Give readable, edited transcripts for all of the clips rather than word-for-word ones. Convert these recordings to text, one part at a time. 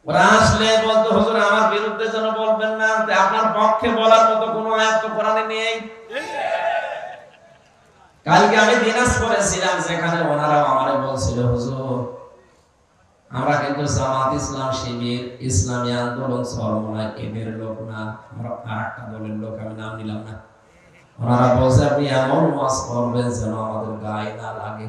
ওরা আসলে বলতো হুজুর আমার বিরুদ্ধে যেন বলবেন না, আপনার পক্ষে বলার মতো কোনো আয়াত তো কোরআনে নেই। কালকে আমি দিনাজপুরে ছিলাম, সেখানে ওনারাও আমারে বলছিল হুজুর আমরা কিন্তু জামাত ইসলাম শিবির ইসলামী আন্দোলন চরমনায় এদের লোক না, আমরা আরেকটা দলের লোক, আমি নাম নিলাম না। ওনারা বলছে আপনি এমন ওয়াজ করবেন যেন আমাদের গায়ে না লাগে।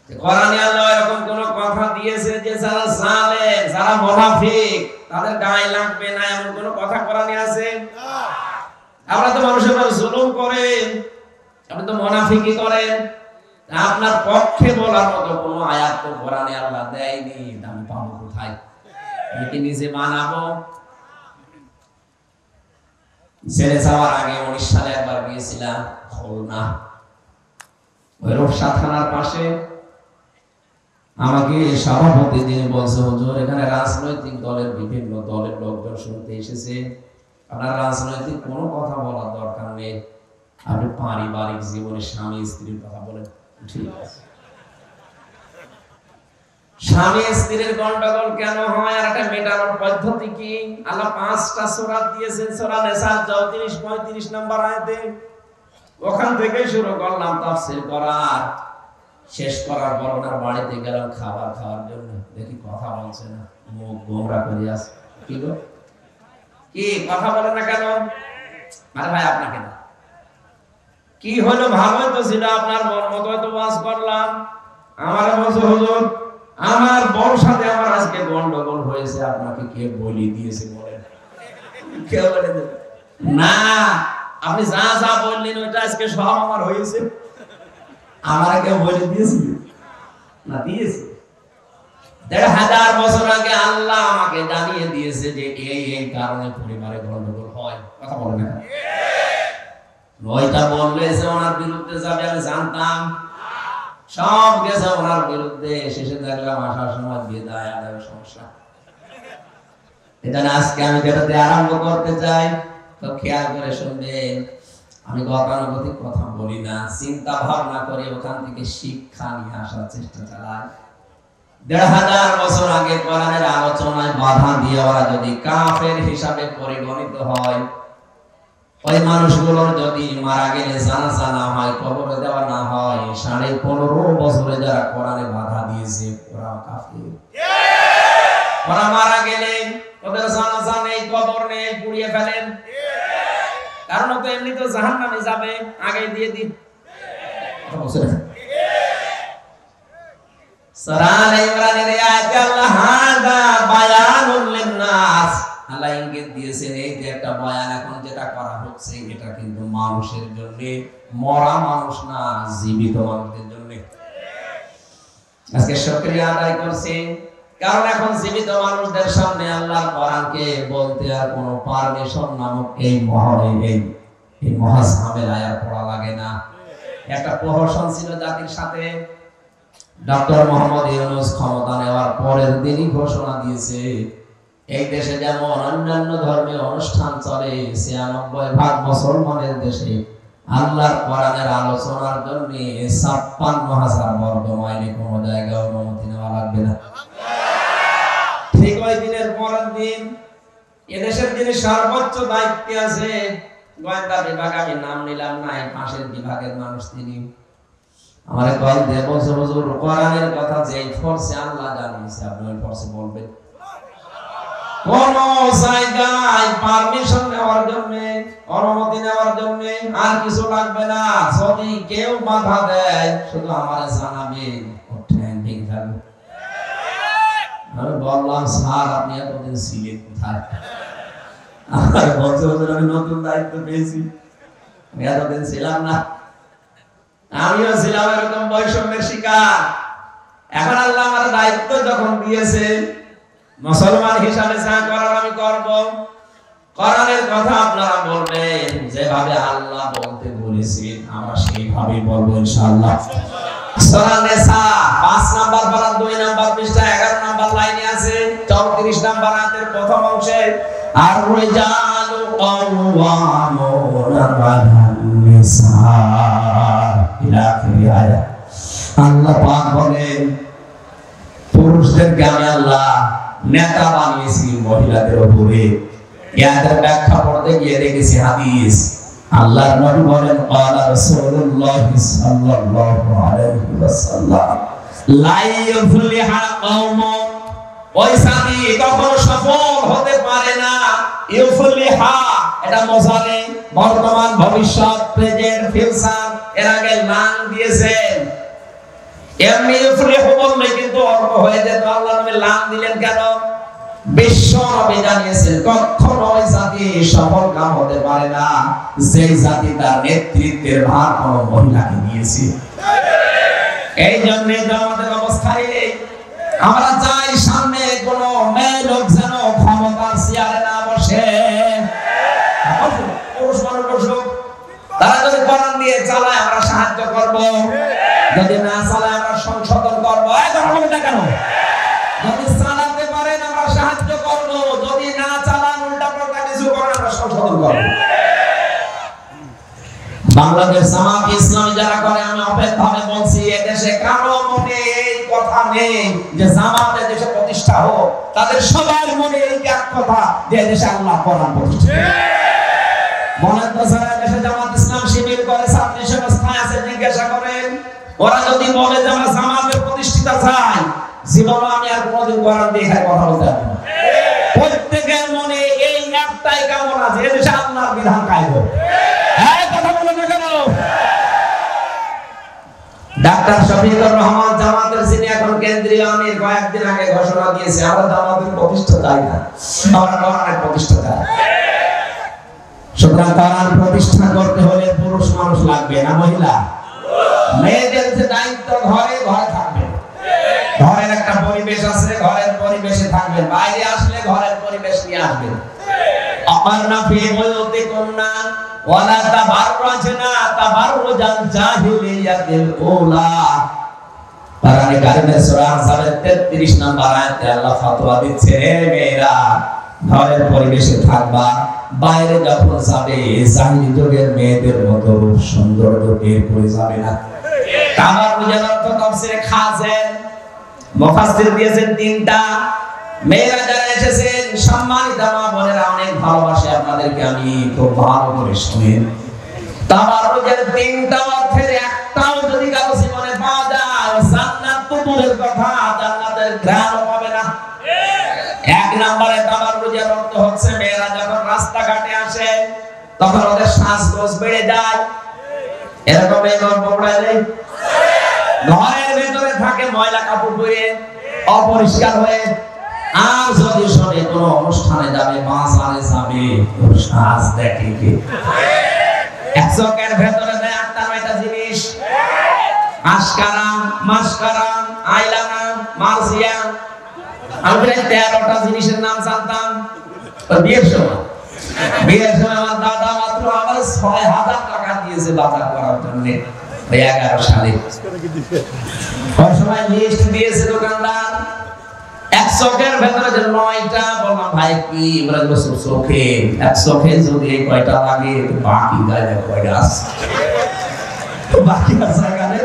কোরআনে আল্লাহ এরকম কোন কথা দিয়েছে যে যারা জালেম, যারা মুনাফিক তাদের গায়ে লাগবে না, এমন কোন কথা কোরআনে আছে? আমরা তো মানুষের উপর জুলুম করেন, আপনি তো মুনাফিকি করেন। আপনার পক্ষে বলার মতো কোনো আয়াত তো কোরআনে আল্লাহ দেয়নি, আমি পাবো কোথায়? আমি কি নিজে বানাবো? ছেড়ে যাওয়ার আগে 19 সালে একবার গিয়েছিলাম খুলনা, ওই রূপসা থানার পাশে। আমাকে সভাপতি যিনি বলছে হুজুর এখানে রাজনৈতিক দলের বিভিন্ন দলের লোকজন শুনতে এসেছে, আপনার রাজনৈতিক কোনো কথা বলার দরকার নেই, আপনি পারিবারিক জীবনে স্বামী স্ত্রীর কথা বলেন। ঠিক আছে, স্বামী স্ত্রীর গন্ডগোল কেন হয় আর একটা মেটানোর পদ্ধতি কি? আল্লাহ 5টা সূরা দিয়েছেন, সূরা নিসা 34-35 নম্বর আয়াতে। ওখান থেকে শুরু করলাম তাফসীর করা, শেষ করার পর ওনার বাড়িতে গেলাম খাবার খাওয়ার জন্য। দেখি কথা বলছে না, মুখ গোমরা করে আছে। কি গো, কি কথা বলে না কেন? আরে ভাই আপনাকে না, কি হলো? ভালোই তো ছিল, আপনার মন মতো তো ওয়াজ করলাম। আমার বলছে হুজুর আমার বড় সাথে আমার আজকে গন্ডগোল হয়েছে, আপনাকে কে বলি দিয়েছে বলেন? কে বলে না, আপনি যা যা বললেন ওইটা আজকে সব আমার হয়েছে। আমার কেউ বলে দিয়েছে না? দিয়েছে। 1500 বছর আগে আল্লাহ আমাকে জানিয়ে দিয়েছে যে এই কারণে পরিবারে গন্ডগোল হয়। কথা বলেন না? ওইটা বললে যে ওনার বিরুদ্ধে যাবে আমি জানতাম, সব গেছে ওনার বিরুদ্ধে। শেষে দেখলাম আসার সময় বিদায় আদায় সমস্যা। এটা আজকে আমি যেটাতে আরম্ভ করতে চাই, তো খেয়াল করে শুনবেন। আমি গতানুগতিক কথা বলি না, চিন্তা ভাবনা করে ওখান থেকে শিক্ষা নিয়ে আসার চেষ্টা চালাই। 1500 বছর আগে কোরআনের আলোচনায় বাধা দিয়ে ওরা যদি কাফের হিসাবে পরিগণিত হয়, ওই মানুষগুলোর যদি মারা গেলে জানাজা না হয়, কবরে দেওয়া না হয়, 15.5 বছরে যারা কোরআনে বাধা দিয়েছে ওরা কাফের। ওরা মারা গেলে ওদের জানাজা নেই, কবর নেই, পুড়িয়ে ফেলেন। কারণ তো এমনি তো জাহান্নামে যাবে, আগে দিয়ে দিন। সূরা আল ইমরানের আয়াতে আল্লাহ হাদা বায়ানুল লিন-নাস, আল্লাহ ইঙ্গিত দিয়েছেন এই যে একটা বয়ান এখন যেটা করা হচ্ছে এটা কিন্তু মানুষের জন্য, মরা মানুষ না, জীবিত মানুষদের জন্য। আজকে শুকরিয়া আদায় করছি, কারণ এখন জীবিত মানুষদের সামনে আল্লাহর কোরআনকে বলতে আর কোনো পারমিশন নামক এই মহাঝামেলায় আর পড়া লাগে না। একটা প্রহসন ছিল জাতির সাথে। ডক্টর মোহাম্মদ ইউনূস ক্ষমতা নেওয়ার পরের দিনই ঘোষণা দিয়েছে এই দেশে যেমন অন্যান্য ধর্মীয় অনুষ্ঠান চলে, 96% মুসলমানের দেশে আল্লাহর কোরআনের আলোচনার জন্য 56,000 বর্গ মাইলে কোনো জায়গায় অনুমতি নেওয়া লাগবে না। ঠিক ওই দিনের পরের দিন এদেশের যিনি সর্বোচ্চ দায়িত্বে আছে, গোয়েন্দা বিভাগ, আমি নাম নিলাম না, এই পাশের বিভাগের মানুষ, তিনি আমারে কল দিয়ে বলছে হুজুর কোরআনের কথা যেই ফোর্সে আল্লাহ জানিয়েছে আপনি ওই ফোর্সে বলবেন। কোন জায়গায় পারমিশন নেওয়ার জন্য, অনুমতি নেওয়ার জন্য আর কিছু লাগবে না। যদি কেউ বাধা দেয় শুধু আমারে জানাবেন, ঠিক থাকবে। আমি বললাম স্যার আপনি এতদিন ছিলেন কোথায়? আমার বলছে হুজুর আমি নতুন দায়িত্ব পেয়েছি, আমি এতদিন ছিলাম না। আমিও ছিলাম এরকম বৈষম্যের শিকার। এখন আল্লাহ আমার দায়িত্ব যখন দিয়েছে, মুসলমান হিসাবে যা করার আমি করব। কোরআনের কথা আপনারা বলবেন, যেভাবে আল্লাহ বলতে বলেছেন আমরা সেইভাবেই বলবো ইনশাআল্লাহ। সূরা নিসা 5 নাম্বার পারা 2 নাম্বার পৃষ্ঠা 11 নাম্বার লাইনে আছে, 34 নাম্বার আয়াতের প্রথম অংশে আর-রিজালু কাওয়ামুনা আলান নিসা ইলা আখির আয়াত। আল্লাহ পাক বলেন পুরুষদেরকে আমি আল্লাহ নেতা বানিয়েছি মহিলাদের উপরে। এর ব্যাখ্যা পড়তে গিয়ে দেখেছি হাদিস, আল্লাহর নবী বলেন ক্বালা রাসূলুল্লাহ সাল্লাল্লাহু আলাইহি ওয়াসাল্লাম লা ইউফলিহা কওমুন, ওই জাতি কখনো সফল হতে পারে না। ইউফলিহা এটা মোজারে, বর্তমান ভবিষ্যৎ, প্রেজেন্ট ফিউচার, এর আগে লাং দিয়েছেন। এমনি ইউফলিহু বললে কিন্তু অর্থ হয়ে যেত, আল্লাহ নবী লাং দিলেন কেন? বিশ্ব নবী জানিয়েছেন কখনো ওই জাতি সফল কাম হতে পারে না যে জাতি তার নেতৃত্বের ভার কোনো মহিলাকে দিয়েছে। এই জন্য আমাদের অবস্থায় আমরা চাই সামনে কোন মেয়ে লোক যেন ক্ষমতার চেয়ারে না বসে। পুরুষ মানুষ বসুক, তারা যদি কোরআন দিয়ে চালায় আমরা সাহায্য করব, যদি না চালায় আমরা সংশোধন করবো। কেন? যদি চালাতে পারেন আমরা সাহায্য করব, যদি না চালান উল্টা পাল্টা কিছু করেন আমরা সংশোধন করব। বাংলাদেশ জামাত ইসলামী যারা করে, আমি অপেক্ষাভাবে বলছি, এদেশে কারো মনে এই কথা নেই যে জামাত এদেশে প্রতিষ্ঠা হোক। তাদের সবার মনে এই এক কথা যে এদেশে আল্লাহ কোরআন প্রতিষ্ঠা। বলেন তো যারা এদেশে জামাত ইসলাম শিবির করে, ছাত্রী সংস্থায় আছে, জিজ্ঞাসা করেন, ওরা যদি বলে যে আমরা জামাতের প্রতিষ্ঠা চাই, জীবনে আমি আর কোনদিন কোরআন দিয়ে কথা বলতে পারবো না। প্রত্যেকের মনে এই একটাই কামনা যে এদেশে আল্লাহর বিধান কায়েম হোক। ডাক্তার শফিকুর রহমান জামাতের যিনি এখন কেন্দ্রীয় আমির, কয়েকদিন আগে ঘোষণা দিয়েছে আমরা জামাতের প্রতিষ্ঠা চাই না, আমরা কোরআনের প্রতিষ্ঠা চাই। সুতরাং কোরআন প্রতিষ্ঠা করতে হলে পুরুষ মানুষ লাগবে না মহিলা। মেয়েদের যে দায়িত্ব ঘরে ঘরে থাকবে, ঘরের একটা পরিবেশ আছে, ঘরের পরিবেশে থাকবেন, বাইরে আসলে ঘরের পরিবেশ নিয়ে আসবেন। আমারনা ফি বুয়ুতিকুন্না ওয়ালা তাবাররাজনা তাবাররুজাল জাহিলিয়াতিল উলা। কোরআনে কারিমের সূরা আহজাবের 33 নম্বর আয়াতে আল্লাহ ফতোয়া দিচ্ছে, হে মেয়েরা ঘরের পরিবেশে থাকবা, বাইরে যখন যাবে জাহিলি যুগের মেয়েদের মতো রূপ সৌন্দর্য বের করে যাবে না। তাবাররুজের অর্থ তাফসীরে খাজেন মুফাসসির দিয়েছেন তিনটা। মেয়েরা যারা এসেছেন, সম্মানিত মা বোনেরা, অনেক ভালোবাসি আপনাদেরকে, আমি খুব ভালো করে শুনেন। তাবাররুজের তিনটা অর্থের একটাও যদি কারো জীবনে পাওয়া যায়, জান্নাত তো দূরের কথা, জান্নাতের ঘ্রাণও পাবে না। এক নম্বরে তাবাররুজের অর্থ হচ্ছে মেয়েরা যখন রাস্তাঘাটে আসে তখন ওদের সাজগোজ বেড়ে যায়। এরকম এই গল্প পড়ায় নেই? ঘরের ভেতরে থাকে ময়লা কাপড় পরে, অপরিষ্কার হয়ে। আর যদি শোনে কোন অনুষ্ঠানে যাবে, বাজারে যাবে, সাজ দেখে কে? এক চোখের ভেতরে দেয় 8টা-9টা জিনিস, মাস্কারা, মাস্কারা, আইলানা, মার্জিয়া। আমি 13টা জিনিসের নাম জানতাম বিয়ের সময়। বিয়ের সময় আমার দাদা মাত্র আমার 6000 টাকা দিয়েছে বাজার করার জন্য। 11 সালে ওই সময় লিস্ট দিয়েছে দোকানদার, এক চোখের ভেতরে যে 9টা। বললাম ভাই কি? বলে চোখে, এক চোখে যদি এই কয়টা লাগে, বাকি গায়ে কয়টা আছে? বাকি আছে গায়ে।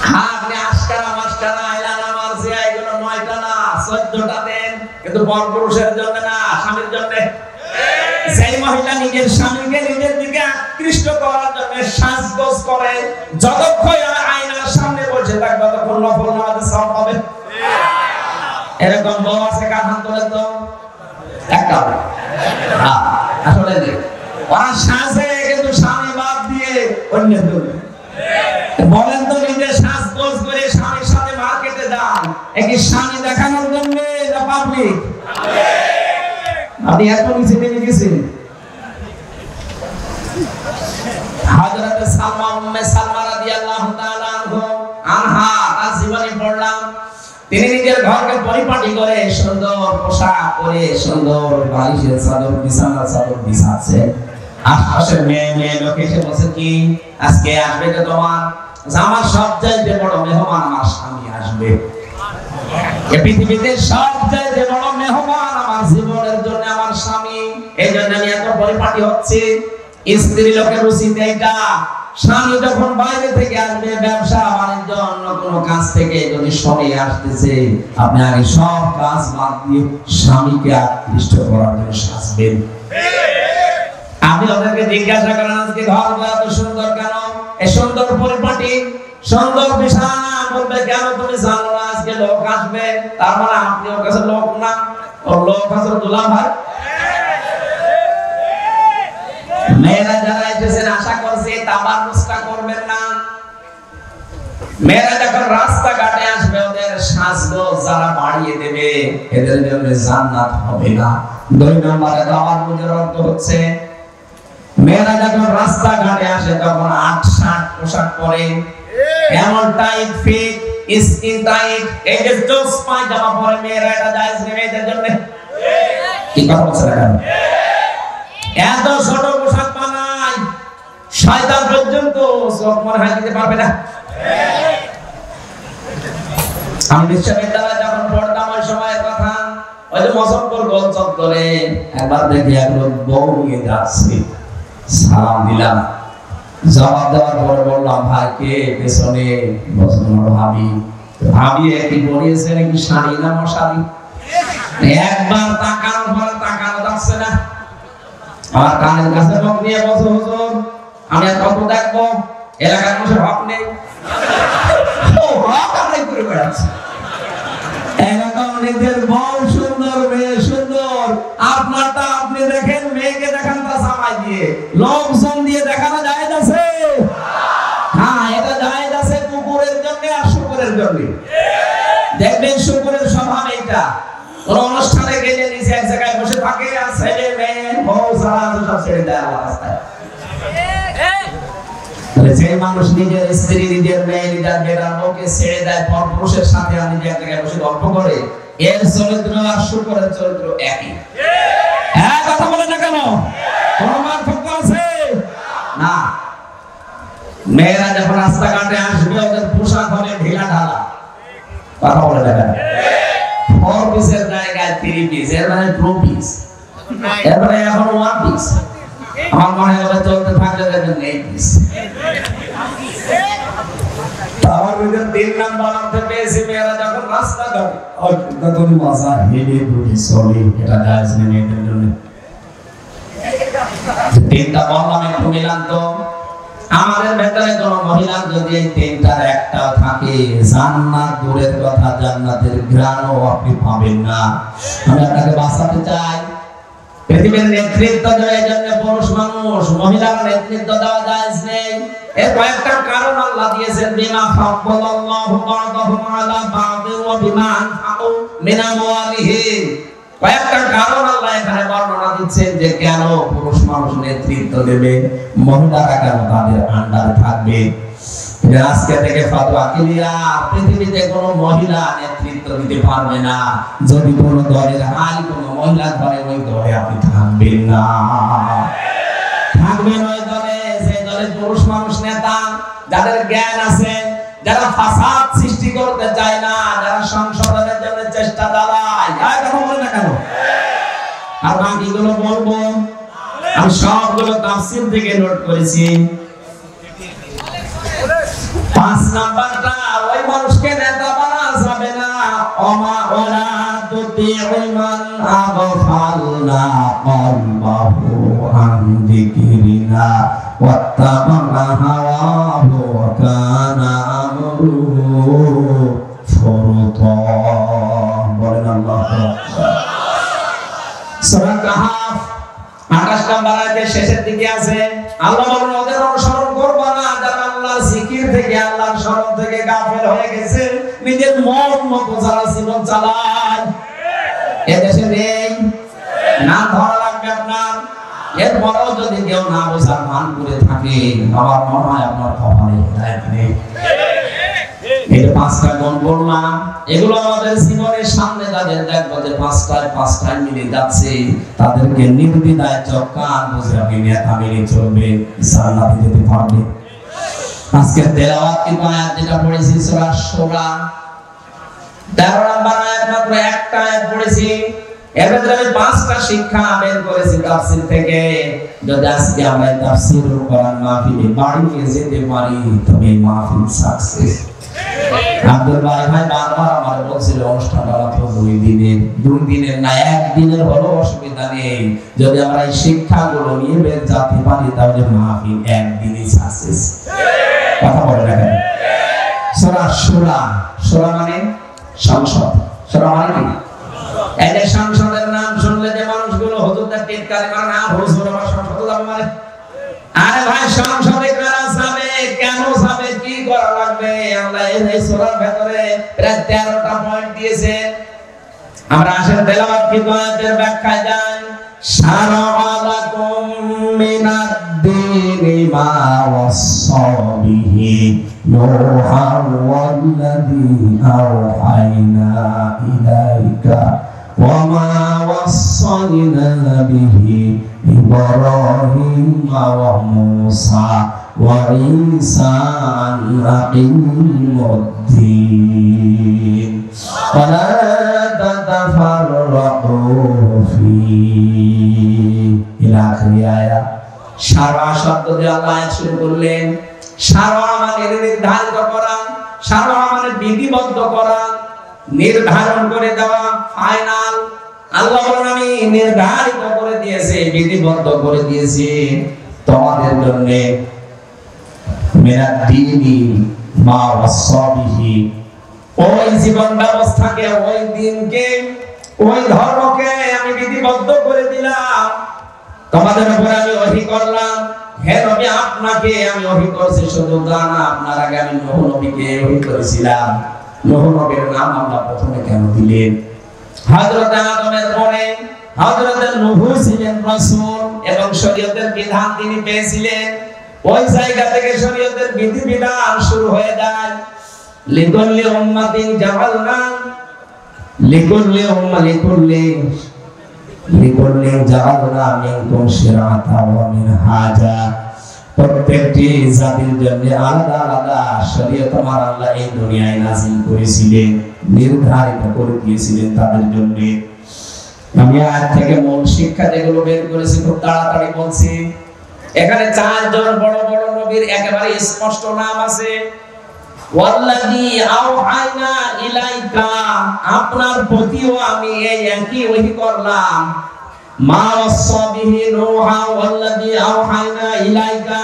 হ্যাঁ, আপনি আশকারা, মাস্কারা, আইলানা, মার্জিয়া এগুলো 9টা না, 14টা দেন, কিন্তু পরপুরুষের জন্য না, স্বামীর জন্য। সেই মহিলা নিজের স্বামীকে নিজের দিকে আকৃষ্ট করার জন্য সাজগোজ করে, যতক্ষণ আয়নার সামনে বসে থাকবে ততক্ষণ নফল নামাজের সওয়াব পাবে। এরকম বউ আছে কার হাত তোলে তো? একটা। হ্যাঁ, আসলে ওরা সাজে কিন্তু স্বামী বাদ দিয়ে অন্য দূরে। বলেন তো, নিজে সাজগোজ করে স্বামীর সাথে মার্কেটে যান, কি স্বামী দেখানোর জন্য না পাবলিক? আপনি এত নিচে নেমে গেছেন। হযরত সালমা, উম্মে সালমা রাদিয়াল্লাহু তাআলা আনহা তার জীবনী পড়লাম। তিনি নিজের ঘরকে পরিপাটি করে, সুন্দর পোশাক পরে, সুন্দর বালিশের চাদর, বিছানার চাদর বিছাচ্ছে। আশপাশের মেয়ে মেয়ে লোক এসে বলছে, কি আজকে আসবে যে তোমার? আমার সবচাইতে বড় মেহমান আমার স্বামী আসবে। এই পৃথিবীতে সবচাইতে বড় মেহমান আমার জীবনের জন্য আমার স্বামী। এই জন্য আমি এত পরিপাটি হচ্ছি। স্ত্রী লোকের উচিত এইটা, স্বামী যখন বাইরে থেকে আসবে, ব্যবসা বাণিজ্য অন্য কোনো কাজ থেকে যদি সরে আসতেছে, আপনি আগে সব কাজ বাদ দিয়ে স্বামীকে আকৃষ্ট করার জন্য সাজবেন। আপনি ওদেরকে জিজ্ঞাসা করেন আজকে ঘর এত সুন্দর কেন, এই সুন্দর পরিপাটি সুন্দর বিছানা, বলবে কেন তুমি জানো না আজকে লোক আসবে, তার মানে আপনি ওর কাছে লোক না, ওর লোক আছে দুলা ভাই। মেয়েরা যারা এসেছেন আশা করছে তাবার মুস্তা করবেন না। মেয়েরা যখন রাস্তাঘাটে আসবে ওদের সাজগোজ যারা বাড়িয়ে দেবে এদের জন্য জান্নাত হবে না। 2 নম্বরে দাওয়াত বুঝার অর্থ হচ্ছে মেয়েরা যখন রাস্তাঘাটে আসে তখন 8-60 পোশাক পরে, এমন টাইট ফিট স্কিন টাইট, এই যে জোস পায়জামা পরে মেয়েরা, এটা জায়েজ নেই মেয়েদের জন্য। কি কথা বলছেন এখন? এত ছোট পোশাক বানায় শয়তান পর্যন্ত চোখ মনে হয় দিতে পারবে না। আমি বিশ্ববিদ্যালয়ে যখন পড়তাম ওই সময়ের কথা, ওই যে মজফরপুর গোল চত্বরে একবার দেখি এক লোক বউ নিয়ে যাচ্ছে, সালাম দিলাম, জবাব দেওয়ার পরে বললাম ভাই কে, পেছনে ভাবি। ভাবি একই পরিয়েছে নাকি শাড়ি না মশারি, একবার তাকানোর পরে তাকানো যাচ্ছে না। আমার কানের কাছে মুখ নিয়ে বসে, হুজুর আমি আর কত দেখবো, এলাকার মানুষের হক নেই, ও হক আদায় করে বেড়াচ্ছে। এলাকার নিজের বউ সুন্দর, মেয়ে সুন্দর, আপনারটা আপনি দেখেন, মেয়েকে দেখান তা সামাই দিয়ে, লোকজন দিয়ে দেখানো জায়েজ আছে? হ্যাঁ, এটা জায়েজ আছে কুকুরের জন্য আর শুকুরের জন্য। দেখবেন শুকুরের স্বভাব এইটা, কোন অনুষ্ঠানে গেলে নিচে এক জায়গায় বসে থাকে আর ছেলে মেয়ে বউ সারা সব ছেড়ে দেয় আমার রাস্তায়। যে মানুষ নিজের স্ত্রী, নিজের মেয়ে, নিজের বেটার বউকে ছেড়ে দেয় পরপুরুষের সাথে আর নিজে এক জায়গায় বসে গল্প করে, এর চরিত্র আর শুকরের চরিত্র একই। হ্যাঁ, কথা বলে না কেন? কোন পার্থক্য আছে না। মেয়েরা যখন রাস্তাঘাটে আসবে ওদের পোশাক হবে ঢিলা ঢালা, কথা বলে না কেন? 4 পিসের জায়গায় 3 পিস, এর মানে 2 পিস, এরপরে এখন 1 পিস। আমার মনে হয় চলতে থাকলে দেখবেন 8 পিস। তার মধ্যে 3 নাম্বার অর্থে পেয়েছি মেয়েরা যখন রাস্তাঘাটে তখন মজা হেলে দুলি চলে, এটা জায়েজ নেই মেয়েদের জন্য। 3টা বললাম, একটু মিলান তো। আমাদের ভেতরে কোন মহিলার যদি এই 3টার একটাও থাকে, জান্নাত দূরের কথা জান্নাতের ঘ্রাণও আপনি পাবেন না। আমি আপনাকে বাঁচাতে চাই। পৃথিবীর নেতৃত্ব দেওয়ার জন্য পুরুষ মানুষ, মহিলার নেতৃত্ব দেওয়া জায়েজ নেই। এর কয়েকটা কারণ আল্লাহ দিয়েছেন, বিমা ফাদ্দালাল্লাহু বা'দাহুম আলা বা'দ ওয়া বিমা আনফাকু মিন আমওয়ালিহিম। কয়েকটা কারণ আল্লাহ এখানে বর্ণনা দিচ্ছেন যে কেন পুরুষ মানুষ নেতৃত্ব দেবে, মহিলারা কেন তাদের আন্ডারে থাকবে। আজকে থেকে ফতোয়া ক্লিয়ার, পৃথিবীতে কোনো মহিলা নেতৃত্ব দিতে পারবে না। যদি কোনো দলের হাল কোনো মহিলা ধরে, ওই দলে আপনি থাকবেন না। থাকবেন ওই দলে যে দলে পুরুষ মানুষ নেতা, যাদের জ্ঞান আছে, যারা ফাসাদ সৃষ্টি করতে চায় না, যারা সংশোধনের জন্য চেষ্টা চালায়। কথা বলে না কেন? আর বাকিগুলো বলবো, আমি সবগুলো তাফসীর থেকে নোট করেছি। 5 নাম্বারটা, ওই মানুষকে নেতা বানা যাবে না। ওমা ওয়ালা তুতিউ মান আগফালনা কলবাহু আন যিকরিনা ওয়াত্তাবা হাওয়াহু ওয়া কানা আমরুহু ফুরতা। বলেন আল্লাহু আকবার। সূরা কাহফ 28 নম্বর আয়াতের শেষের দিকে আছে, আল্লাহ বলেন ওদের অনুসরণ করব না যারা আল্লাহর জিকির থেকে, আল্লাহর স্মরণ থেকে গাফেল হয়ে গেছে, নিজের মন মতো যারা জীবন চালায়। এদেশে নেই, না ধরা লাগবে আপনার। এরপরও যদি কেউ না বোঝার ভান করে থাকে, আমার মনে হয় আপনার কপালে হিদায়াত নেই। এই 5টা গুণ বললাম, এগুলো আমাদের জীবনের সামনে যাদের দেখবো যে 5টায় মিলে যাচ্ছে, তাদেরকে নির্দ্বিধায় চোখ-কান বুঝে আপনি নেতা মেনে চলবে, জান্নাতে যেতে পারবে। আজকে তেলাওয়াত কিন্তু আয়াত যেটা পড়েছি সূরা শূরা 13 নম্বর আয়াত, মাত্র একটা আয়াত পড়েছি। এর ভিতরে আমি 5টা শিক্ষা বের করেছি তাফসীর থেকে। যদি আজকে আমরা তাফসীরুল কোরআন মাহফিলে বাড়ি নিয়ে যেতে পারি তবে মাহফিল সাকসেস। আব্দুল বারি ভাই বারবার আমাকে বলছিল অনুষ্ঠানটা মাত্র 2 দিনের না 1 দিনের হলো অসুবিধা নেই, যদি আমরা এই শিক্ষাগুলো নিয়ে বের যেতে পারি তাহলে মাহফিল 1 দিনই সাকসেস। কথা বলে রাখেন। সূরা শূরা, শূরা মানে সংসদ, শূরা মানে কি? এই যে সংসদের নাম শুনলে যে মানুষগুলো হুজুরদের টিটকারি মানে না হুজুর আমার সংসদ যাবে মানে, আরে ভাই সংসদে কারা যাবে, কেন যাবে, কি করা লাগবে? আল্লাহ এই সূরার ভিতরে প্রায় 13টা পয়েন্ট দিয়েছেন। আমরা আসেন তেলাওয়াত কি আয়াতের ব্যাখ্যায় যাই। শারা'a লাকুম মিনাদ দীনি মা ওয়াসসা বিহি নূহান ওয়াল্লাযী আওহায়না ইলাইকা ওয়া মা ওয়াসাইনা বিহি ইব্রাহিম ওয়া মূসা ওয়া ঈসা আন আকিমুদ্দীন ওয়া লা তাতাফাররাকু ফীহি ইলা আখির আয়াত। শারা শব্দ দিয়ে আল্লাহ আয়াত শুরু করলেন। শারা মানে নির্ধারিত করা, শারা মানে বিধিবদ্ধ করা, নির্ধারণ করে দেওয়া, ফাইনাল। আল্লাহ বলেন আমি নির্ধারিত করে দিয়েছি, বিধিবদ্ধ করে দিয়েছি তোমাদের জন্য মিনাদ দীনি মা ওয়াসা বিহি, ওই জীবন ব্যবস্থাকে, ওই দিনকে, ওই ধর্মকে আমি বিধিবদ্ধ করে দিলাম, তোমাদের উপরে আমি ওহী করলাম। হে নবী আপনাকে আমি ওহী করেছি, শুধু তা না, আপনার আগে আমি নূহ নবীকে ওহী করেছিলাম। নূহ নবীর নাম আল্লাহ প্রথমে কেন দিলেন? হযরত আদমের পরে হযরত নূহ ছিলেন রাসূল এবং শরীয়তের বিধান তিনি পেয়েছিলেন। ওই জায়গা থেকে শরীয়তের বিধিবিধান শুরু হয়ে যায়। লিকুল্লি উম্মাতিন জাআলনা লিকুল্লি জাআলনা মিনকুম শিরআতান ওয়া মিনহাজা। প্রত্যেকটি জাতির জন্য আলাদা আলাদা শরীয়ত আমার আল্লাহ এই দুনিয়ায় নাযিল করেছিলেন, নির্ধারিত করে দিয়েছিলেন তাদের জন্য। আমি আজ থেকে মূল শিক্ষা যেগুলো বের করেছি খুব তাড়াতাড়ি বলছি। এখানে 4 জন বড় বড় নবীর একেবারে স্পষ্ট নাম আছে। ওয়াল্লাযী আওহায়না ইলাইকা, আপনার প্রতিও আমি এই একই ওহী করলাম। মা ওয়াসা বিহি নূহা ওয়াল্লাযী আওহায়না ইলাইকা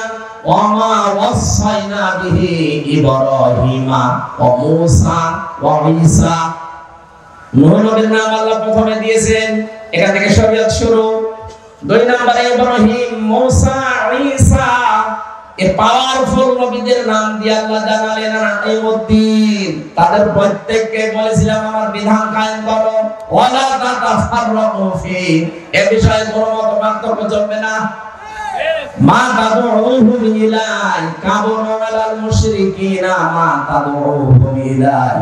ওয়া মা ওয়াসাইনা বিহি ইব্রাহিমা ওয়া মূসা ওয়া ঈসা। নূহ নবীর নাম আল্লাহ প্রথমে দিয়েছেন, এখান থেকে শরীয়ত শুরু। 2 নম্বরে ইব্রাহিম, মূসা, ঈসা, এই পাওয়ারফুল নবীদের নাম দিয়ে আল্লাহ জানালেন আকিমুদ্দীন, তাদের প্রত্যেককে বলেছিলাম আমার বিধান কায়েম করো। ওয়ালা তাতাফাররাকু ফি, এই বিষয়ে কোনো মতপার্থক্য চলবে না। মা তাদউহুম ইলাই কাবুরা আলাল মুশরিকিনা মা তাদউহুম ইলাই।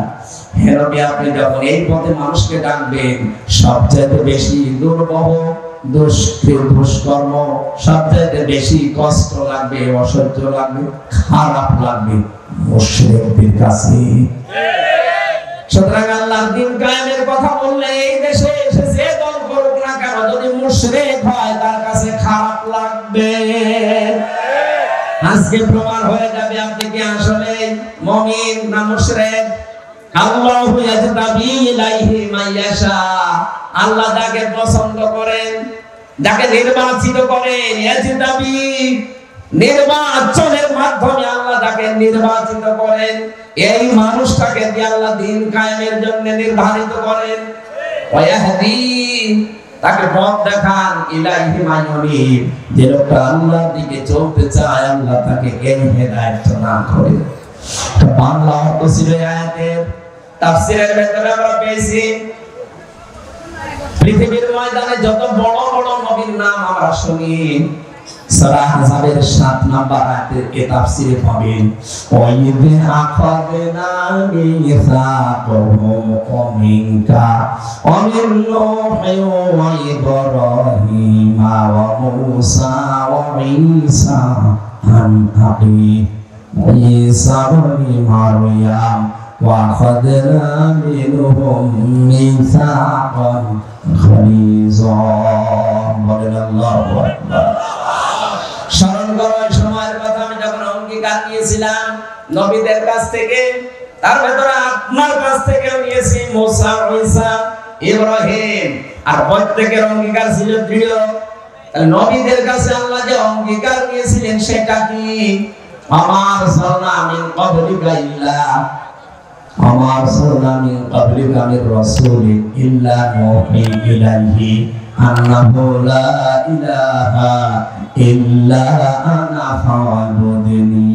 হে নবী আপনি যখন এই পথে মানুষকে ডাকবেন, সবচেয়ে বেশি দুর্বহ, দুষ্কর্ম, সবচেয়ে বেশি কষ্ট লাগবে, অসহ্য লাগবে, খারাপ লাগবে মুশরিকদের কাছে। সুতরাং আল্লাহর দ্বীন কায়েমের কথা বললে এই দেশে এসে যে দল করুক না কেন, যদি মুশরিক হয় তার কাছে খারাপ লাগবে। আজকে প্রমাণ হয়ে যাবে আপনি কি আসলে মুমিন না মুশরিক। আল্লাহু ইয়াজতাবি ইলাইহি মাইয়াশা, আল্লাহ যাকে পছন্দ করেন, যাকে নির্বাচিত করেন, ইয়াজতাবি, নির্বাচনের মাধ্যমে আল্লাহ যাকে নির্বাচিত করেন, এই মানুষটাকে দিয়ে আল্লাহ দ্বীন কায়েমের জন্য নির্ধারিত করেন। ওয়াহদি, তাকে পথ দেখান, ইলাইহি মাইয়ুনিব, যে লোকটা আল্লাহর দিকে চলতে চায় আল্লাহ তাকে এই হেদায়েত দান করেন। তো বাংলা অর্থ ছিল আয়াতের, তাফসীরের ভেতরে আমরা পেয়েছি পৃথিবীর ময়দানে যত বড় বড় নবীর নাম আমরা শুনি, সূরা আহজাবের 7 নম্বর আয়াতের এই তাফসীরে পাবেন। ওয়াইদ আখাযনা মিসাকাহুম মিনকা ওয়া মিন নূহি ওয়া ইব্রাহিম ওয়া মূসা ওয়া ঈসা আন আকি ঈসা ইবনে মারইয়াম ওয়া আখাযনা মিনহুম মিসাকান গালিযা। বলেন আল্লাহু আকবার। স্মরণ করো ওই সময়ের কথা, আমি যখন অঙ্গীকার নিয়েছিলাম নবীদের কাছ থেকে, তার ভেতরে আপনার কাছ থেকেও নিয়েছি, মুসা, ঈসা, ইব্রাহিম, আর প্রত্যেকের অঙ্গীকার ছিল দৃঢ়। নবীদের কাছে আল্লাহ যে অঙ্গীকার নিয়েছিলেন সেটা কি? আমার সাল্লা মিন ক্বাবলিকা ইল্লা, আমার সাল্লা মিন ক্বাবলিকা মির রাসূল ইল্লা নূহি ইলাইহি আন্নাহু লা ইলাহা ইল্লা আনা ফা'বুদনি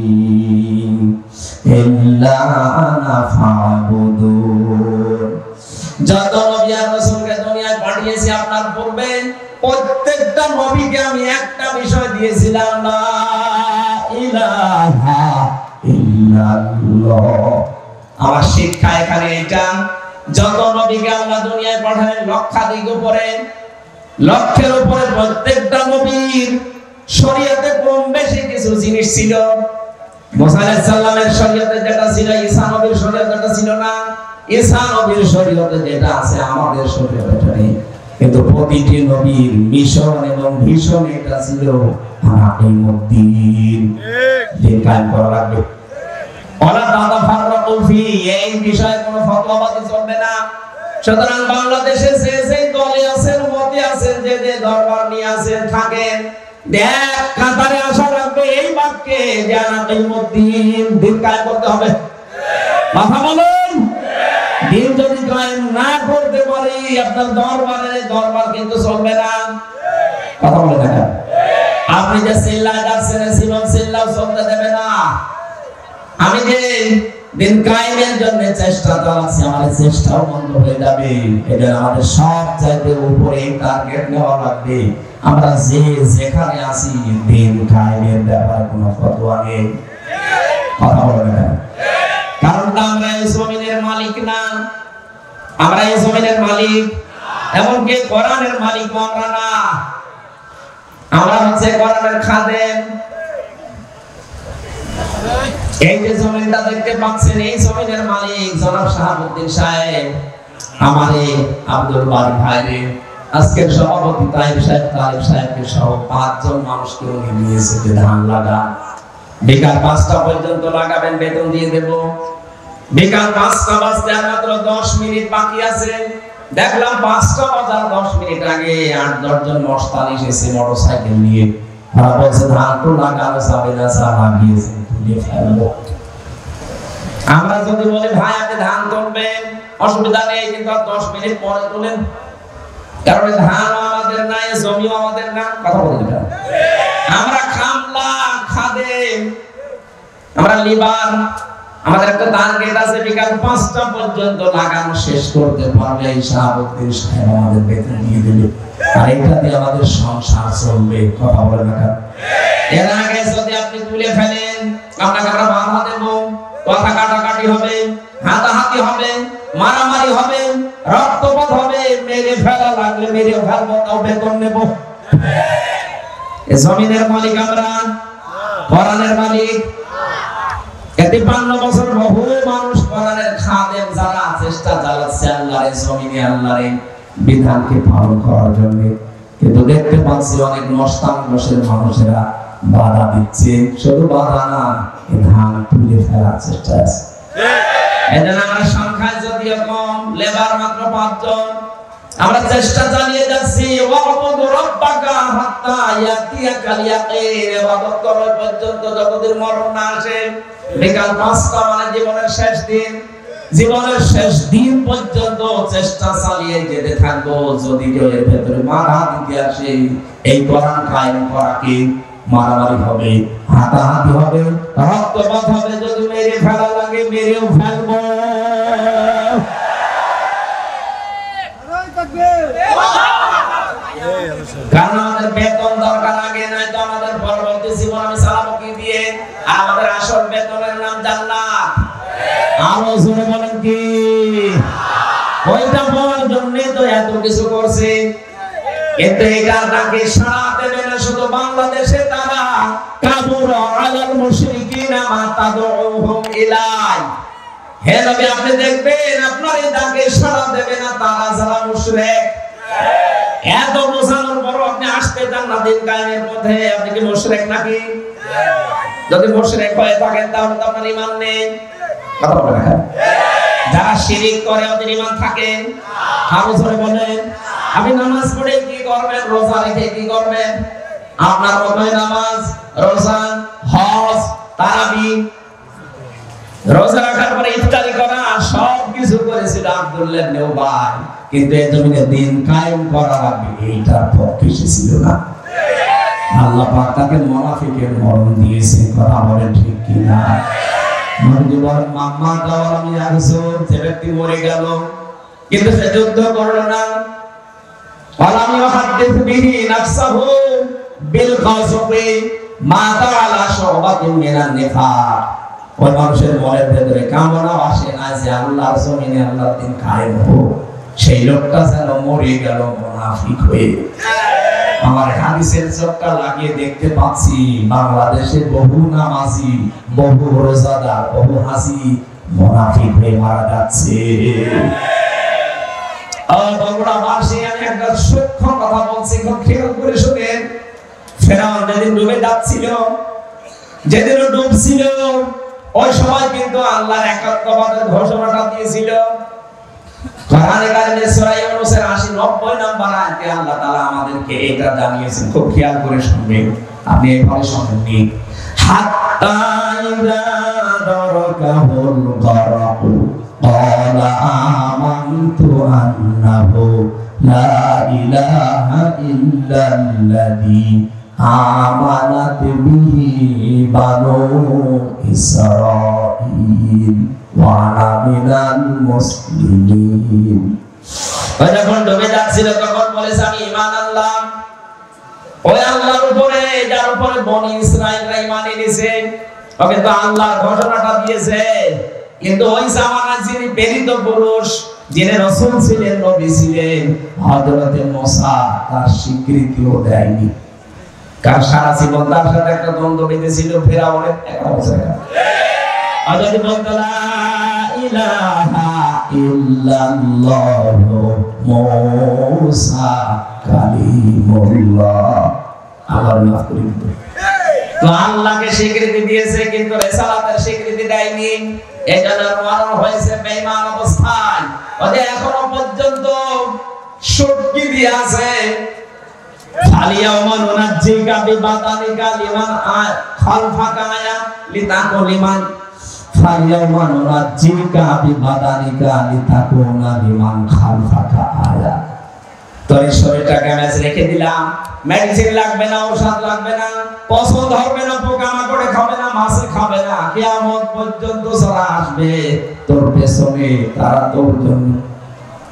ইল্লা আনা ফা'বুদুন। যত নবী আর রাসূলকে দুনিয়ায় পাঠিয়েছি আপনার পূর্বে, প্রত্যেকটা নবীকে আমি একটা বিষয় দিয়েছিলাম, লা ইলাহা ইল্লাল্লাহ। আমার শিক্ষা এখানে এটা, যত নবীকে আল্লাহ দুনিয়ায় পাঠালেন লক্ষাধিক উপরে, লক্ষের উপরে, প্রত্যেকটা নবীর শরীয়তে কম বেশি কিছু জিনিস ছিল। মুসা আলাইহিস সালামের শরীয়তে যেটা ছিল ঈসা নবীর শরীয়তে যেটা ছিল না, ঈসা নবীর শরীয়তে যেটা আছে আমাদের শরীয়তে নেই। কিন্তু প্রতিটি নবীর মিশন এবং ভিশন এটা ছিল আকিমুদ্দিন, দিন কায়েম করা লাগবে। ওয়ালা তাতাফাররাকু ফি, এই বিষয়ে কোনো ফতোয়াবাজি চলবে না। সুতরাং বাংলাদেশে যে দলে আছেন, মতে আছেন, যে দরবার নিয়ে আছেন থাকেন, দেখ কাতারে আসা লাগবে এই বাক্যে যে আকিমুদ্দিন, দিন কায়েম করতে হবে। কথা বলুন। দিন যদি কায়েম না করতে পারি, আপনার দরবার কিন্তু চলবে না। কথা বলে দেখেন, আপনি যে চিল্লায় যাচ্ছেন, জীবন চিল্লাও চলতে দেবে না। আমি যে দিন কায়েমের জন্য চেষ্টা চালাচ্ছি, আমাদের চেষ্টাও বন্ধ হয়ে যাবে। এটা আমাদের সব চাইতে উপরে টার্গেট নেওয়া লাগবে। আমরা যেখানে আছি, দিন কায়েমের ব্যাপারে কোনো ফতোয়া নেই। কথা বলে দেখেন, কারণ আমরা এই জমিনের মালিক না, আমরা এই জমিনের মালিক, এমনকি কোরআনের মালিক আমরা না। আমরা হচ্ছে কোরআনের খাদেম। এই যে জমিনটা দেখতে পাচ্ছেন, এই জমিনের মালিক জনাব শাহাবুদ্দিন সাহেব, আমারে আব্দুল বারী ভাইরে, আজকের সভাপতি তাইব সাহেবকে সহ 5 জন মানুষকে উনি নিয়েছে যে ধান লাগা, বিকাল 5টা পর্যন্ত লাগাবেন, বেতন দিয়ে দেব। বিকাল 5টা বাজতে আর মাত্র 10 মিনিট বাকি আছে। দেখলাম 5টা বাজার 10 মিনিট আগে 8-10 জন মস্তান এসেছে মোটরসাইকেল নিয়ে। ওরা বলছে ধান তো লাগানো যাবে না, যা লাগিয়েছে তুলে ফেলবো। আমরা যদি বলি ভাই আপনি ধান তুলবেন, অসুবিধা নেই, কিন্তু 10 মিনিট পরে তুলেন, কারণ ধান আমাদের না, জমিও আমাদের না। কথা বলতে আমরা খামলা, খাদেম, আমরা লিবার। আমাদের একটা টার্গেট আছে, বিকাল 5টা পর্যন্ত লাগানো শেষ করতে পারলে এই শাহাবুদ্দিন সাহেব আমাদের বেতন দিয়ে দেবে, আর এটা দিয়ে আমাদের সংসার চলবে। কথা বলে না, এর আগে যদি আপনি তুলে ফেলেন, আপনাকে আমরা বাধা দেব, কথা কাটাকাটি হবে, হাতাহাতি হবে, মারামারি হবে, রক্তপাত হবে, মেরে ফেলা লাগলে মেরে ফেলবো, তাও বেতন নেব। এই জমিনের মালিক আমরা, কোরআনের মালিক। 53 বছর বহু মানুষ কোরআনের খাদেম যারা চেষ্টা চালাচ্ছে আল্লাহর জমিনে আল্লাহর বিধানকে পালন করার জন্য, কিন্তু দেখতে পাচ্ছি অনেক মস্তান বসের মানুষেরা বাধা দিচ্ছে। শুধু বাধা না, ধান তুলে ফেলার চেষ্টা আছে। এজন্য আমরা সংখ্যায় যদিও কম, লেবার মাত্র 5 জন, আমরা চেষ্টা চালিয়ে যাচ্ছি। ওয়াবুদু রাব্বাকা হাত্তা ইয়াতিয়াকাল ইয়াকিন, ইবাদত করা পর্যন্ত যতদিন মরণ না আসে। বিকাল 5টা মানে জীবনের শেষ দিন, জীবনের শেষ দিন পর্যন্ত চেষ্টা চালিয়ে যেতে থাকবো। যদি কেউ এর ভেতরে মারা দিতে আসে, এই কোরআন কায়েম করা কি মারামারি হবে, হাতাহাতি হবে, রক্তপাত হবে। যদি মেরে ফেলা লাগে মেরেও ফেলবো। কারণ আমাদের বেতন দরকার আগে, নয় তো আমাদের পরবর্তী জীবন আমি চালাবো কি দিয়ে? আর আমাদের আসল বেতনের নাম জান্নাত। আরো জোরে বলেন কি? ওইটা পাওয়ার জন্যই তো এত কিছু করছে। কিন্তু এটার ডাকে সাড়া দেবে না শুধু বাংলাদেশে, তারা কাবুরা আলাল মুশরিকিনা মা তাদউহুম ইলাই। হে নবী আপনি দেখবেন আপনার এই ডাকে সাড়া দেবে না তারা যারা মুশরিক। এত বোঝানোর পরও আপনি আসতে চান না দিন কায়েমের পথে, আপনি কি মুশরিক নাকি? যদি মুশরিক হয়ে থাকেন তাহলে তো আপনার ঈমান নেই। কথা বলেন না? যারা শিরিক করে ওদের ঈমান থাকে? আরো জোরে বলেন। আপনি নামাজ পড়ে কি করবেন, রোজা রেখে কি করবেন? আপনার মতই নামাজ, রোজা, হজ, তারাবি, রোজা রাখার পরে ইফতারি করা সব কিছু করেছিল আব্দুল্লাহ ইবনে উবাই, কিন্তু এই জমিনে দিন কায়েম করা লাগবে এইটার পক্ষে সে ছিল না। আল্লাহ পাক তাকে মুনাফিকের মরণ দিয়েছে। কথা বলেন ঠিক কি না? নবীজি বলেন মাম্মা দাওয়ার আমি একজন, যে ব্যক্তি মরে গেল কিন্তু সে যুদ্ধ করলো না, ওয়ালাম ইউহাদ্দিস বিহি নাফসাহু বিল গাযবি মাতা আলা শুবাতিন মিনান নিফাক। ওই মানুষের মনের ভেতরে কামনা আসে না যে আল্লাহর জমিনে আল্লাহর দিন কায়েম হোক, সেই লোকটা যেন মরে গেল মুনাফিক হয়ে। আমার হাদিসের চোখটা লাগিয়ে দেখতে পাচ্ছি বাংলাদেশে বহু নামাজি, বহু রোজাদার, বহু হাজি মুনাফিক হয়ে মারা যাচ্ছে। বগুড়া বাসী আমি একটা সূক্ষ্ম কথা বলছি, খুব খেয়াল করে শুনেন। ফেরাউন যেদিন ডুবে যাচ্ছিল, যেদিন ডুবছিল, ওই সময় কিন্তু আল্লাহর একাত্মবাদের ঘোষণাটা দিয়েছিল। কোরআনে কারিমে সূরা ইউনূসের ৮০-৯০ নম্বর আয়াতে আল্লাহ তাআলা আমাদেরকে এটা জানিয়েছেন, খুব খেয়াল করে শুনবেন। আপনি এইভাবে শুনবেন। হাত্তা ইযা দারাকাহুল গারাকু ক্বালা আমানতু আন্নাহু লা ইলাহা ইল্লাল্লাযী আমানাত বিহি বানু ইসরাঈল ওয়া আনা মিনাল মুসলিমিন। যখন ডুবে যাচ্ছিল তখন বলেছে আমি ঈমান আনলাম ওই আল্লাহর উপরে যার উপরে বনি ইসরাঈলরা ঈমান এনেছে। ওকে তো আল্লাহ ঘোষণাটা দিয়েছে, কিন্তু ওই জামানায় যিনি প্রেরিত পুরুষ, যিনি রাসূল ছিলেন, নবী ছিলেন, হযরতে মুসা, তার স্বীকৃতিও দেয়নি। কারণ সারা জীবন তার সাথে একটা দ্বন্দ্ব বেঁধেছিল ফেরাউনের। একটা বছর আর যদি বলতো লা ইলাহা ইল্লাল্লাহু মুসা কালিমুল্লাহ, আল্লাহর মাফ করে দিত। তো আল্লাহকে স্বীকৃতি দিয়েছে কিন্তু রিসালাতের স্বীকৃতি দেয়নি। এজন্য মরণ হয়েছে বেঈমান অবস্থায়। ওদের এখনো পর্যন্ত শক্তি দিয়ে আছে। ফালিয়াউমা নুনাজ্জিকা বিবাদানিকা লিমান খালফাকা আয়া লিতাকুনা লিমান ফালিয়াউমা নুনাজ্জিকা বিবাদানিকা লিতাকুনা লিমান খালফাকা আয়া। তোর শরীরটাকে আমি রেখে দিলাম, মেডিসিন লাগবে না, ঔষধ লাগবে না, পছন্দ হবে না, পোকামাকড়ে খাবে না, মাছে খাবে না, কিয়ামত পর্যন্ত যারা আসবে তোর পেছনে তারা তোর জন্য,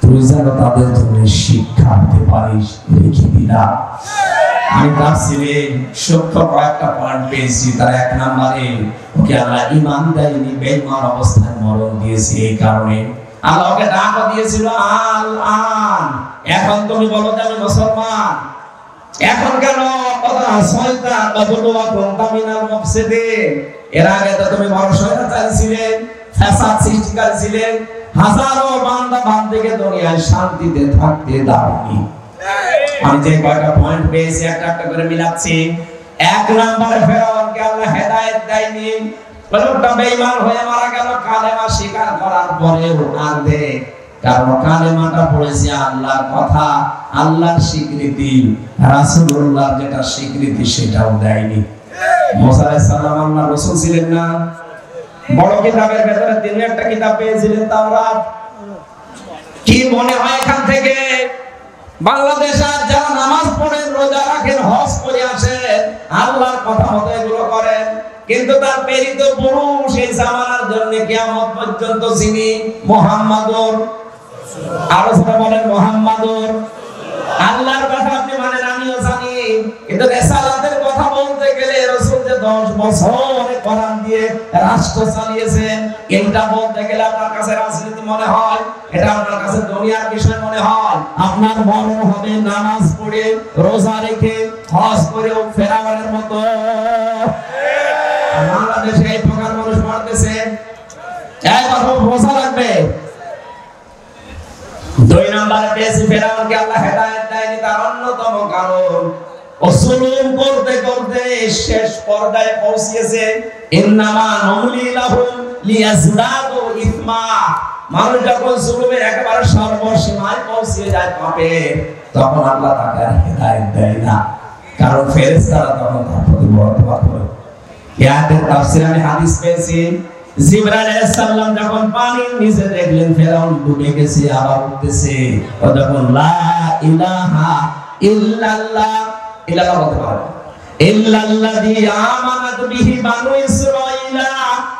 তুই যেন তাদের জন্য শিক্ষা হতে পারিস, রেখে দিলাম। আমি ভাবছিলাম সূক্ষ্ম কয়েকটা পয়েন্ট পেয়েছি। তার এক নম্বরে ওকে আল্লাহ ঈমান দেয়নি, বেঈমান অবস্থায় মরণ দিয়েছে। এই কারণে আল্লাহ ওকে ডাক দিয়েছিল আল আন, এখন তুমি বলো যে আমি মুসলমান। এখন কেন কথা শয়তান বাদুয়া কোনটামিনাল মুফসিদিন, এর আগে তো তুমি বড় শয়তান ছিলেন, ফাসাদ সৃষ্টিকারী ছিলেন, হাজারো বান্দা বান্দিকে দুনিয়ায় শান্তিতে থাকতে দাওনি। আমি যে কয়টা পয়েন্ট পেয়েছি একটা একটা করে মিলাচ্ছি। এক নম্বরে ফেরাউনকে আল্লাহ হেদায়েত দেয়নি, লোকটা বেঈমান হয়ে মারা গেল কালেমা স্বীকার করার পরেও। আর দেখ, কারণ কালেমাটা পড়েছে আল্লাহর কথা, আল্লাহর স্বীকৃতি, রাসূলুল্লাহর যেটা স্বীকৃতি সেটাও দেয়নি। মুসা আলাইহিস সালাম আল্লাহর রাসূল ছিলেন না? বড় কিতাবের ভেতরে তিনি একটা কিতাব পেয়েছিলেন, তাওরাত। কি মনে হয় এখান থেকে বাংলাদেশ আর যারা নামাজ পড়েন, রোজা রাখেন, হজ করে আসেন, আল্লাহর কথা মতো এগুলো করেন, কিন্তু তার প্রেরিত পুরুষ এই জামানার জন্য কিয়ামত পর্যন্ত যিনি মুহাম্মাদুর, আরো যারা বলেন মুহাম্মাদুর, আল্লাহর কথা আপনি মানেন, আমিও জানি, কিন্তু রিসালাতের কথা বলতে গেলে রাসূল যে 10 বছর কোরআন দিয়ে রাষ্ট্র চালিয়েছেন, এটা বলতে গেলে আপনার কাছে রাজনীতি মনে হয়, এটা আপনার কাছে দুনিয়ার বিষয় মনে হয়। আপনার মনে হবে নামাজ পড়ে, রোজা রেখে, হজ করে ফেরাউনের মতো। বাংলাদেশে এই প্রকার মানুষ মারতেছে। এক কথা থাকবে। 2 নম্বরে পেয়েছি ফেরাউনকে আল্লাহ হেদায়েত দেয়নি, তার অন্যতম কারণ ও জুলুম করতে করতে শেষ পর্যায়ে পৌঁছেছে। ইন্নামা নুমলি লাহুম লিয়াজদাদু ইসমা। মানুষ যখন জুলুমের একেবারে সর্বসীমায় পৌঁছে যায় পাপে, তখন আল্লাহ তাকে আর হেদায়েত দেয় না, কারণ ফেরেশতারা তখন তার প্রতি বরদোয়া করে। ইয়াতে তাফসীরে আমি হাদিস পেয়েছি, জিবরাইল আলাইহিস সালাম যখন পানির নিচে দেখলেন ফেরাউন ডুবে গেছে, আবার উঠতেছে, তখন লা ইলাহা ইল্লাল্লাহ, ইল্লাল্লাহ বলতে পারবে, ইল্লাল্লাযী আমানাত বিহি বানু ইসরাঈলা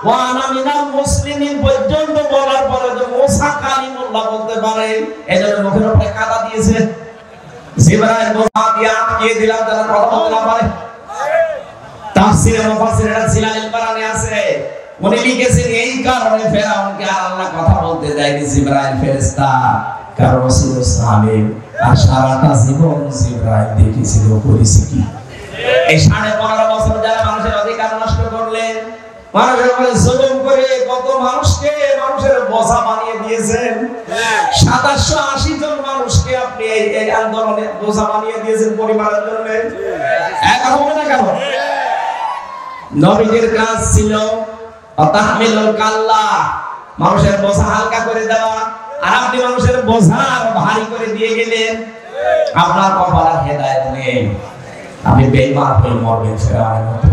ওয়া আনা মিনাল মুসলিমিন পর্যন্ত বলার পরে যে মুসা কালিমুল্লাহ বলতে পারে, এজন্য মুখের উপরে কাদা দিয়েছে। জিবরাইল মুসা দিয়ে আটকে দিলাম যেন কথা বলতে না পারে। তাফসীরে মুফাসসিররা জিলালিল বারানে আছে, উনি লিখেছেন এই কারণে ফেরাউনকে আর আল্লাহ কথা বলতে দেয়নি জিবরাইল ফেরেশতা, কারণ রাসূল সাল্লাল্লাহু আর সারাটা জীবন জিবরাইল দেখেছিল করেছে কি। এই 15.5 বছর যারা মানুষের অধিকার নষ্ট করলেন, মানুষের উপরে জুলুম করে কত মানুষকে মানুষের বোঝা বানিয়ে দিয়েছেন। 780 জন মানুষকে আপনি এই আন্দোলনে বোঝা বানিয়ে দিয়েছেন পরিবারের জন্য। একা হবে না কেন? নবীদের কাজ ছিল তাহমিলুল কাল্লা, মানুষের বোঝা হালকা করে দেওয়া, আর আপনি মানুষের বোঝা ভারী করে দিয়ে গেলেন। আপনার কপালে হেদায়েত নেই, আপনি বেঈমান হয়ে মরবেন ফেরাউনের মতো।